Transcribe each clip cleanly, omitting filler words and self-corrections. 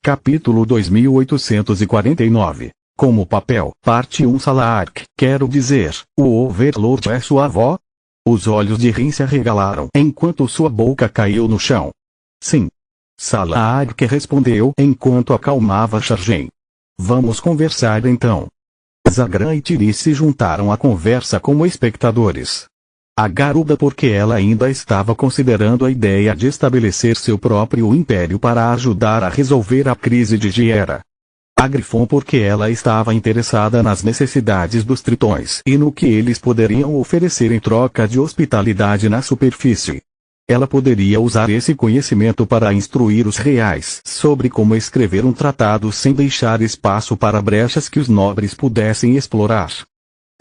Capítulo 2849. Como papel. Parte 1. Salark. Quero dizer, o Overlord é sua avó? Os olhos de Rin se arregalaram enquanto sua boca caiu no chão. Sim. Salark respondeu enquanto acalmava Sharjin. Vamos conversar então. Zagran e Tiri se juntaram à conversa como espectadores. A garuda porque ela ainda estava considerando a ideia de estabelecer seu próprio império para ajudar a resolver a crise de Giera. A Griffon porque ela estava interessada nas necessidades dos tritões e no que eles poderiam oferecer em troca de hospitalidade na superfície. Ela poderia usar esse conhecimento para instruir os reais sobre como escrever um tratado sem deixar espaço para brechas que os nobres pudessem explorar.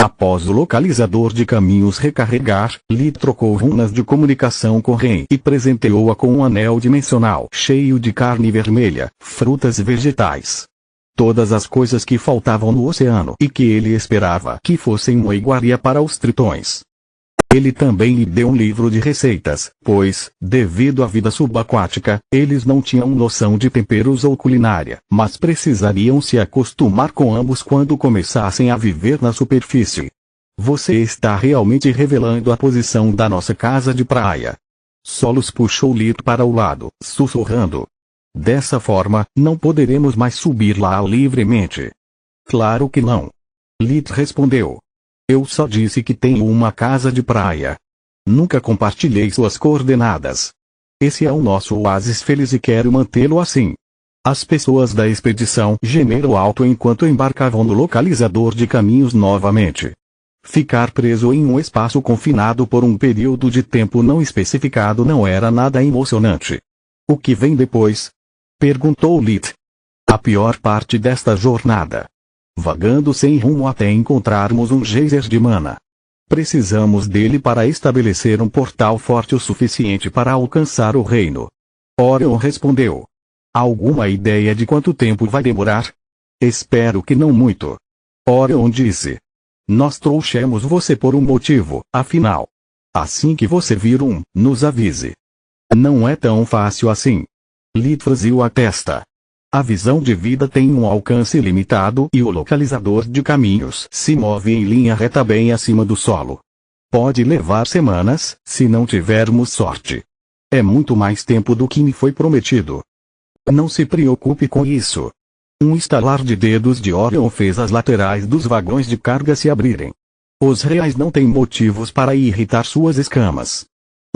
Após o localizador de caminhos recarregar, Lee trocou runas de comunicação com Ren e presenteou-a com um anel dimensional cheio de carne vermelha, frutas e vegetais. Todas as coisas que faltavam no oceano e que ele esperava que fossem uma iguaria para os tritões. Ele também lhe deu um livro de receitas, pois, devido à vida subaquática, eles não tinham noção de temperos ou culinária, mas precisariam se acostumar com ambos quando começassem a viver na superfície. Você está realmente revelando a posição da nossa casa de praia. Solos puxou Lit para o lado, sussurrando. Dessa forma, não poderemos mais subir lá livremente. Claro que não. Lit respondeu. Eu só disse que tenho uma casa de praia. Nunca compartilhei suas coordenadas. Esse é o nosso oásis feliz e quero mantê-lo assim. As pessoas da expedição gemeram alto enquanto embarcavam no localizador de caminhos novamente. Ficar preso em um espaço confinado por um período de tempo não especificado não era nada emocionante. O que vem depois? Perguntou Lit. A pior parte desta jornada. Vagando sem rumo até encontrarmos um geyser de mana. Precisamos dele para estabelecer um portal forte o suficiente para alcançar o reino. Orion respondeu. Alguma ideia de quanto tempo vai demorar? Espero que não muito. Orion disse. Nós trouxemos você por um motivo, afinal. Assim que você vir nos avise. Não é tão fácil assim. Lit franziu a testa. A visão de vida tem um alcance limitado e o localizador de caminhos se move em linha reta bem acima do solo. Pode levar semanas, se não tivermos sorte. É muito mais tempo do que me foi prometido. Não se preocupe com isso. Um estalar de dedos de Orion fez as laterais dos vagões de carga se abrirem. Os reais não têm motivos para irritar suas escamas.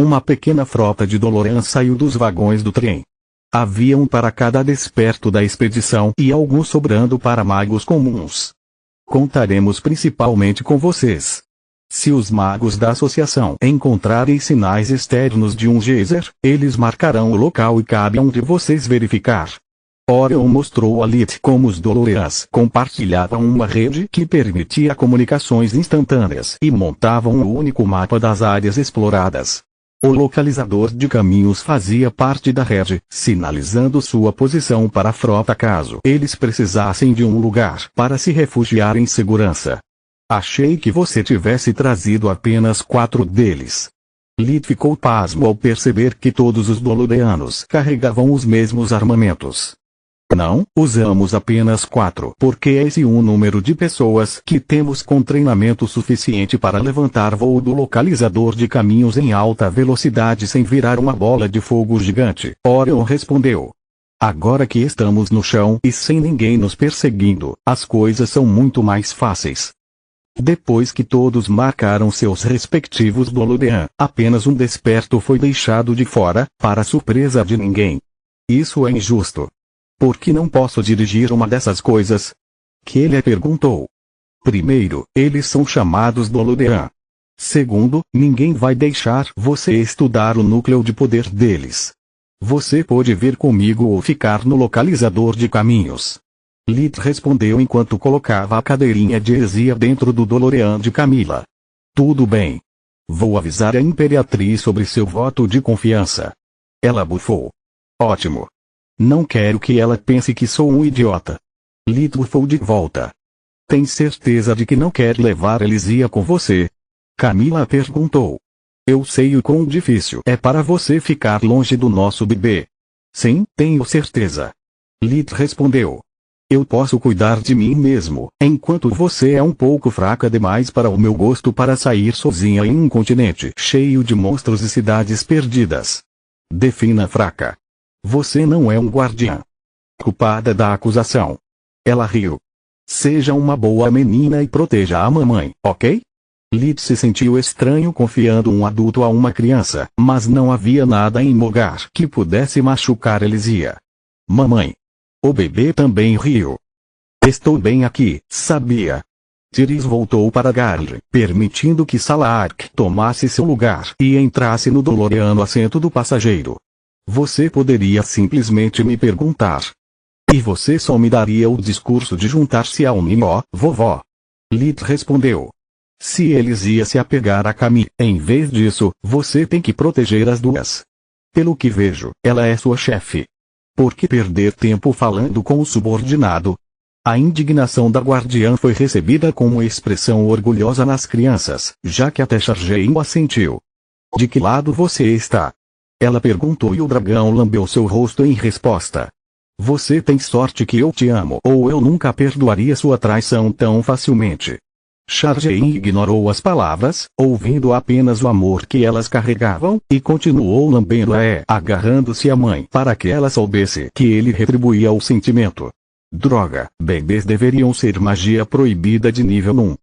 Uma pequena frota de Doloran saiu dos vagões do trem. Havia um para cada desperto da expedição e alguns sobrando para magos comuns. Contaremos principalmente com vocês. Se os magos da associação encontrarem sinais externos de um geyser, eles marcarão o local e cabe a um de vocês verificar. Orion mostrou a Lit como os Dolorans compartilhavam uma rede que permitia comunicações instantâneas e montavam um único mapa das áreas exploradas. O localizador de caminhos fazia parte da rede, sinalizando sua posição para a frota caso eles precisassem de um lugar para se refugiar em segurança. Achei que você tivesse trazido apenas 4 deles. Lit ficou pasmo ao perceber que todos os Doloreanos carregavam os mesmos armamentos. Não, usamos apenas 4 porque é esse um número de pessoas que temos com treinamento suficiente para levantar voo do localizador de caminhos em alta velocidade sem virar uma bola de fogo gigante. Orion respondeu. Agora que estamos no chão e sem ninguém nos perseguindo, as coisas são muito mais fáceis. Depois que todos marcaram seus respectivos Dolorean, apenas um desperto foi deixado de fora, para surpresa de ninguém. Isso é injusto. Por que não posso dirigir uma dessas coisas? Kelly perguntou. Primeiro, eles são chamados Dolorean. Segundo, ninguém vai deixar você estudar o núcleo de poder deles. Você pode vir comigo ou ficar no localizador de caminhos. Lit respondeu enquanto colocava a cadeirinha de heresia dentro do Dolorean de Camila. Tudo bem. Vou avisar a Imperatriz sobre seu voto de confiança. Ela bufou. Ótimo. Não quero que ela pense que sou um idiota. Lit bufou de volta. Tem certeza de que não quer levar Elisia com você? Camila perguntou. Eu sei o quão difícil é para você ficar longe do nosso bebê. Sim, tenho certeza. Lit respondeu. Eu posso cuidar de mim mesmo, enquanto você é um pouco fraca demais para o meu gosto para sair sozinha em um continente cheio de monstros e cidades perdidas. Defina fraca. Você não é um guardiã. Culpada da acusação. Ela riu. Seja uma boa menina e proteja a mamãe, ok? Lit se sentiu estranho confiando um adulto a uma criança, mas não havia nada em Mogar que pudesse machucar Elisia. Mamãe. O bebê também riu. Estou bem aqui, sabia? Tiris voltou para Garl, permitindo que Salark tomasse seu lugar e entrasse no doloriano assento do passageiro. Você poderia simplesmente me perguntar. E você só me daria o discurso de juntar-se ao Ninho, vovó. Lit respondeu. Se Elisia se apegar a Camille, em vez disso, você tem que proteger as duas. Pelo que vejo, ela é sua chefe. Por que perder tempo falando com o subordinado? A indignação da guardiã foi recebida com uma expressão orgulhosa nas crianças, já que até Chargein assentiu. De que lado você está? Ela perguntou e o dragão lambeu seu rosto em resposta. Você tem sorte que eu te amo ou eu nunca perdoaria sua traição tão facilmente. Chargein ignorou as palavras, ouvindo apenas o amor que elas carregavam, e continuou lambendo-a, agarrando-se à mãe para que ela soubesse que ele retribuía o sentimento. Droga, bebês deveriam ser magia proibida de nível 1.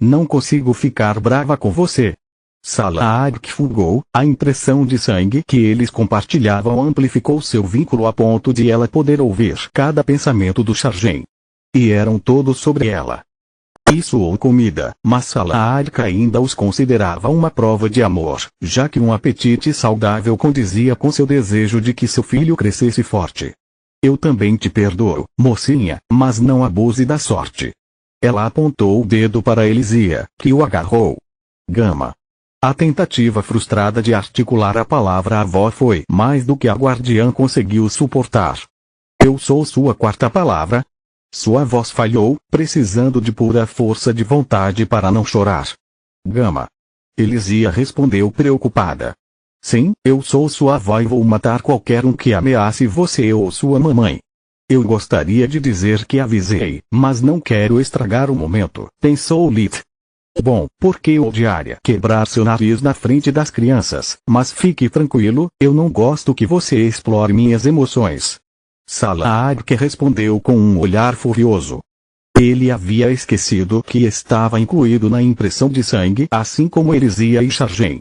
Não consigo ficar brava com você. Salark fugou, a impressão de sangue que eles compartilhavam amplificou seu vínculo a ponto de ela poder ouvir cada pensamento do Chargein. E eram todos sobre ela. Isso ou comida, mas Salark ainda os considerava uma prova de amor, já que um apetite saudável condizia com seu desejo de que seu filho crescesse forte. Eu também te perdoo, mocinha, mas não abuse da sorte. Ela apontou o dedo para Elisia, que o agarrou. Gama. A tentativa frustrada de articular a palavra avó foi mais do que a guardiã conseguiu suportar. Eu sou sua quarta palavra? Sua voz falhou, precisando de pura força de vontade para não chorar. Gama. Elisia respondeu preocupada. Sim, eu sou sua avó e vou matar qualquer um que ameace você ou sua mamãe. Eu gostaria de dizer que avisei, mas não quero estragar o momento, pensou Lit. Bom, porque eu odiaria quebrar seu nariz na frente das crianças, mas fique tranquilo, eu não gosto que você explore minhas emoções. Salark respondeu com um olhar furioso. Ele havia esquecido que estava incluído na impressão de sangue, assim como Elisia e Chargein.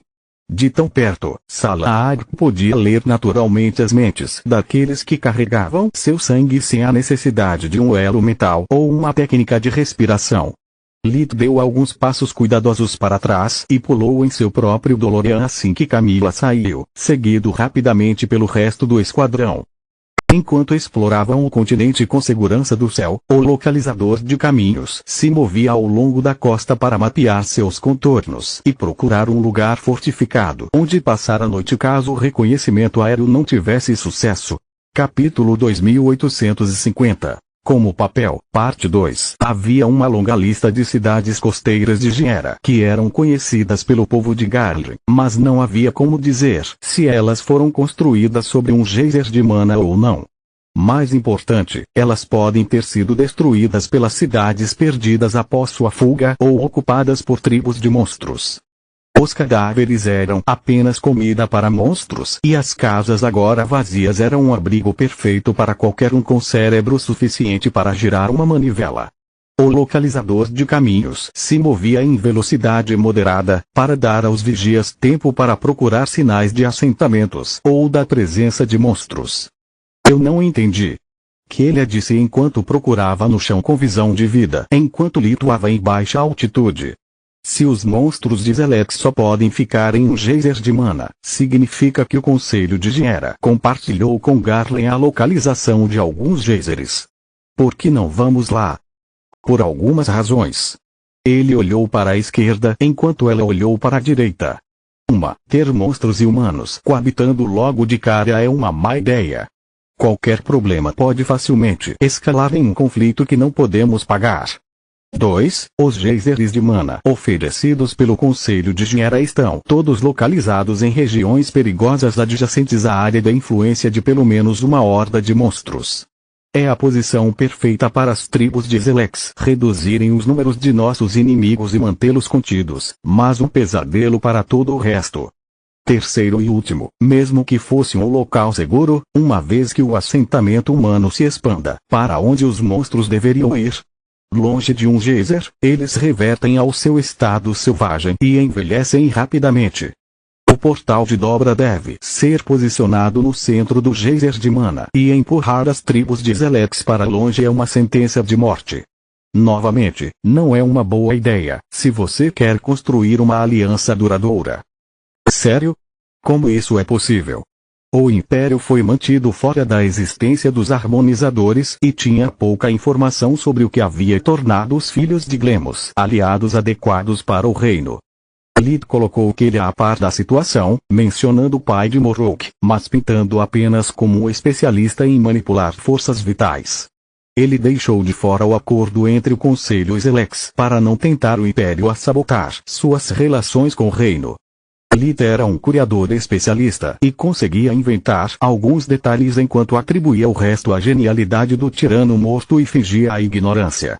De tão perto, Salark podia ler naturalmente as mentes daqueles que carregavam seu sangue sem a necessidade de um elo mental ou uma técnica de respiração. Lit deu alguns passos cuidadosos para trás e pulou em seu próprio Dolorian assim que Camila saiu, seguido rapidamente pelo resto do esquadrão. Enquanto exploravam o continente com segurança do céu, o localizador de caminhos se movia ao longo da costa para mapear seus contornos e procurar um lugar fortificado onde passar a noite caso o reconhecimento aéreo não tivesse sucesso. Capítulo 2850. Como papel, parte 2. Havia uma longa lista de cidades costeiras de Giera que eram conhecidas pelo povo de Garl, mas não havia como dizer se elas foram construídas sobre um geyser de mana ou não. Mais importante, elas podem ter sido destruídas pelas cidades perdidas após sua fuga ou ocupadas por tribos de monstros. Os cadáveres eram apenas comida para monstros e as casas agora vazias eram um abrigo perfeito para qualquer um com cérebro suficiente para girar uma manivela. O localizador de caminhos se movia em velocidade moderada, para dar aos vigias tempo para procurar sinais de assentamentos ou da presença de monstros. Eu não entendi. Kellia disse enquanto procurava no chão com visão de vida enquanto lituava em baixa altitude. Se os monstros de Zelex só podem ficar em um geyser de mana, significa que o Conselho de Giera compartilhou com Garlen a localização de alguns geysers. Por que não vamos lá? Por algumas razões. Ele olhou para a esquerda enquanto ela olhou para a direita. Ter monstros e humanos coabitando logo de cara é uma má ideia. Qualquer problema pode facilmente escalar em um conflito que não podemos pagar. 2. Os geysers de mana oferecidos pelo Conselho de Giera estão todos localizados em regiões perigosas adjacentes à área da influência de pelo menos uma horda de monstros. É a posição perfeita para as tribos de Zelex reduzirem os números de nossos inimigos e mantê-los contidos, mas um pesadelo para todo o resto. Terceiro e último, mesmo que fosse um local seguro, uma vez que o assentamento humano se expanda, para onde os monstros deveriam ir? Longe de um geyser, eles revertem ao seu estado selvagem e envelhecem rapidamente. O portal de dobra deve ser posicionado no centro do geyser de mana e empurrar as tribos de Zelex para longe é uma sentença de morte. Novamente, não é uma boa ideia, se você quer construir uma aliança duradoura. Sério? Como isso é possível? O Império foi mantido fora da existência dos harmonizadores e tinha pouca informação sobre o que havia tornado os filhos de Glemos aliados adequados para o reino. Lid colocou Kelly a par da situação, mencionando o pai de Morrock, mas pintando apenas como um especialista em manipular forças vitais. Ele deixou de fora o acordo entre o Conselho e Zelex para não tentar o Império a sabotar suas relações com o reino. Lid era um curador especialista e conseguia inventar alguns detalhes enquanto atribuía o resto à genialidade do tirano morto e fingia a ignorância.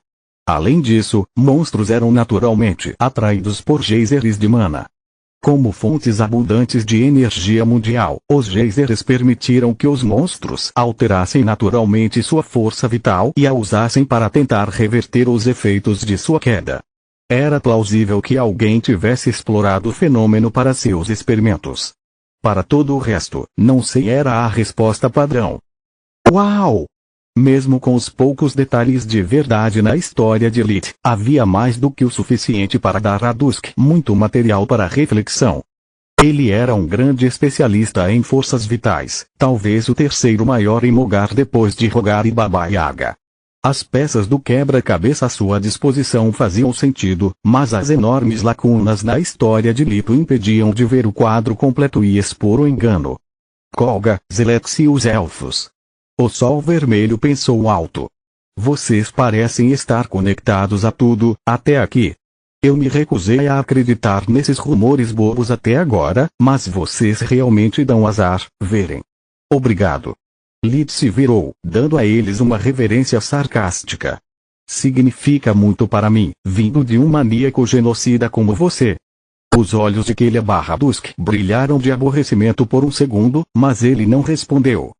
Além disso, monstros eram naturalmente atraídos por geysers de mana. Como fontes abundantes de energia mundial, os geysers permitiram que os monstros alterassem naturalmente sua força vital e a usassem para tentar reverter os efeitos de sua queda. Era plausível que alguém tivesse explorado o fenômeno para seus experimentos. Para todo o resto, não sei era a resposta padrão. Uau! Mesmo com os poucos detalhes de verdade na história de Lid, havia mais do que o suficiente para dar a Dusk muito material para reflexão. Ele era um grande especialista em forças vitais, talvez o terceiro maior em Mogar depois de Rogar e Baba Yaga. As peças do quebra-cabeça à sua disposição faziam sentido, mas as enormes lacunas na história de Lid o impediam de ver o quadro completo e expor o engano. Kolga, Zelex e os elfos. O Sol Vermelho pensou alto. Vocês parecem estar conectados a tudo, até aqui. Eu me recusei a acreditar nesses rumores bobos até agora, mas vocês realmente dão azar, verem. Obrigado. Lid se virou, dando a eles uma reverência sarcástica. Significa muito para mim, vindo de um maníaco genocida como você. Os olhos de Kelly/Dusk brilharam de aborrecimento por um segundo, mas ele não respondeu.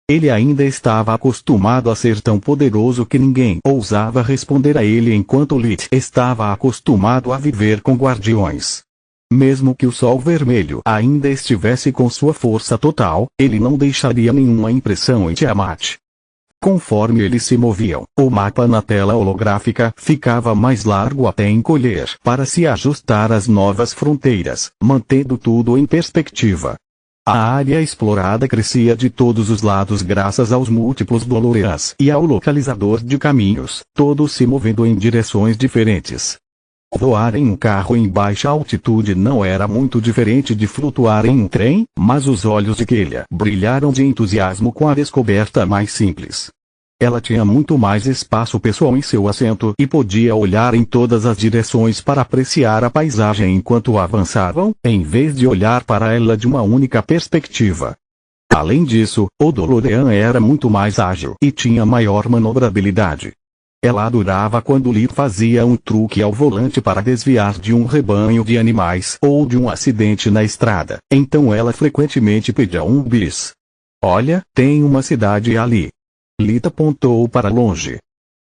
Ele ainda estava acostumado a ser tão poderoso que ninguém ousava responder a ele enquanto Lid estava acostumado a viver com guardiões. Mesmo que o Sol Vermelho ainda estivesse com sua força total, ele não deixaria nenhuma impressão em Tiamat. Conforme eles se moviam, o mapa na tela holográfica ficava mais largo até encolher para se ajustar às novas fronteiras, mantendo tudo em perspectiva. A área explorada crescia de todos os lados graças aos múltiplos Doloreans e ao localizador de caminhos, todos se movendo em direções diferentes. Voar em um carro em baixa altitude não era muito diferente de flutuar em um trem, mas os olhos de Kelly brilharam de entusiasmo com a descoberta mais simples. Ela tinha muito mais espaço pessoal em seu assento e podia olhar em todas as direções para apreciar a paisagem enquanto avançavam, em vez de olhar para ela de uma única perspectiva. Além disso, o Dolorean era muito mais ágil e tinha maior manobrabilidade. Ela adorava quando Lid fazia um truque ao volante para desviar de um rebanho de animais ou de um acidente na estrada, então ela frequentemente pedia um bis. Olha, tem uma cidade ali. Lid apontou para longe.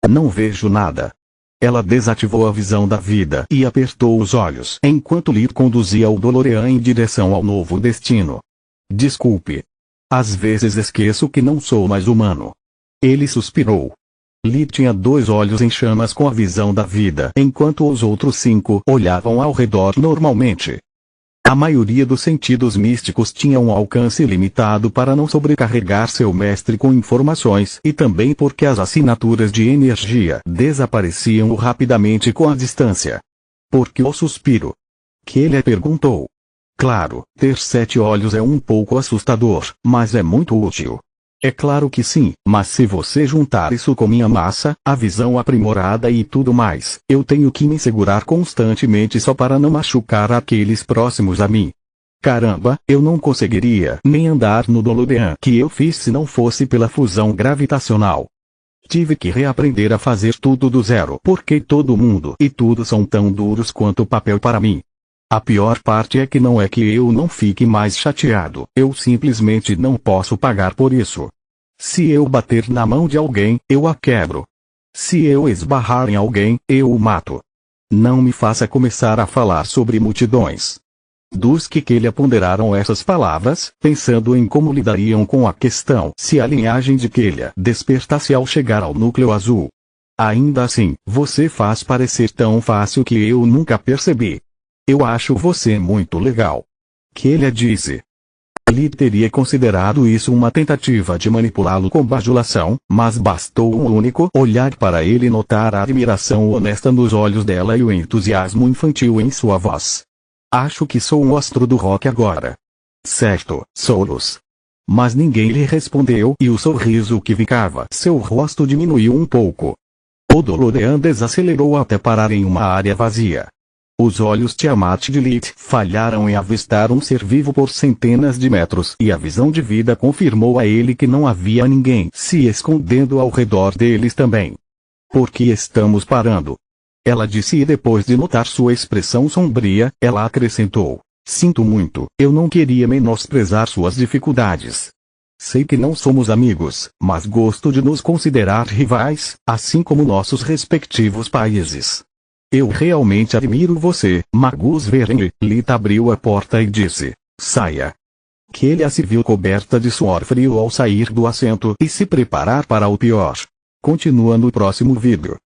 Não vejo nada. Ela desativou a visão da vida e apertou os olhos enquanto Lid conduzia o Dolorean em direção ao novo destino. Desculpe. Às vezes esqueço que não sou mais humano. Ele suspirou. Lid tinha 2 olhos em chamas com a visão da vida, enquanto os outros 5 olhavam ao redor normalmente. A maioria dos sentidos místicos tinha um alcance limitado para não sobrecarregar seu mestre com informações e também porque as assinaturas de energia desapareciam rapidamente com a distância. Por que o suspiro? Kelly perguntou. Claro, ter 7 olhos é um pouco assustador, mas é muito útil. É claro que sim, mas se você juntar isso com minha massa, a visão aprimorada e tudo mais, eu tenho que me segurar constantemente só para não machucar aqueles próximos a mim. Caramba, eu não conseguiria nem andar no Dolorean que eu fiz se não fosse pela fusão gravitacional. Tive que reaprender a fazer tudo do zero porque todo mundo e tudo são tão duros quanto o papel para mim. A pior parte é que não é que eu não fique mais chateado, eu simplesmente não posso pagar por isso. Se eu bater na mão de alguém, eu a quebro. Se eu esbarrar em alguém, eu o mato. Não me faça começar a falar sobre multidões. Dos que lhe ponderaram essas palavras, pensando em como lidariam com a questão se a linhagem de Kelha despertasse ao chegar ao núcleo azul. Ainda assim, você faz parecer tão fácil que eu nunca percebi. Eu acho você muito legal. Kelha disse. Ele teria considerado isso uma tentativa de manipulá-lo com bajulação, mas bastou um único olhar para ele notar a admiração honesta nos olhos dela e o entusiasmo infantil em sua voz. Acho que sou um astro do rock agora. Certo, Soros. Mas ninguém lhe respondeu e o sorriso que ficava seu rosto diminuiu um pouco. O DeLorean desacelerou até parar em uma área vazia. Os olhos Tiamat de Lilith falharam em avistar um ser vivo por centenas de metros e a visão de vida confirmou a ele que não havia ninguém se escondendo ao redor deles também. Por que estamos parando? Ela disse e depois de notar sua expressão sombria, ela acrescentou. Sinto muito, eu não queria menosprezar suas dificuldades. Sei que não somos amigos, mas gosto de nos considerar rivais, assim como nossos respectivos países. Eu realmente admiro você, Magus Veren. Lita abriu a porta e disse, saia. Kelha se viu coberta de suor frio ao sair do assento e se preparar para o pior. Continua no próximo vídeo.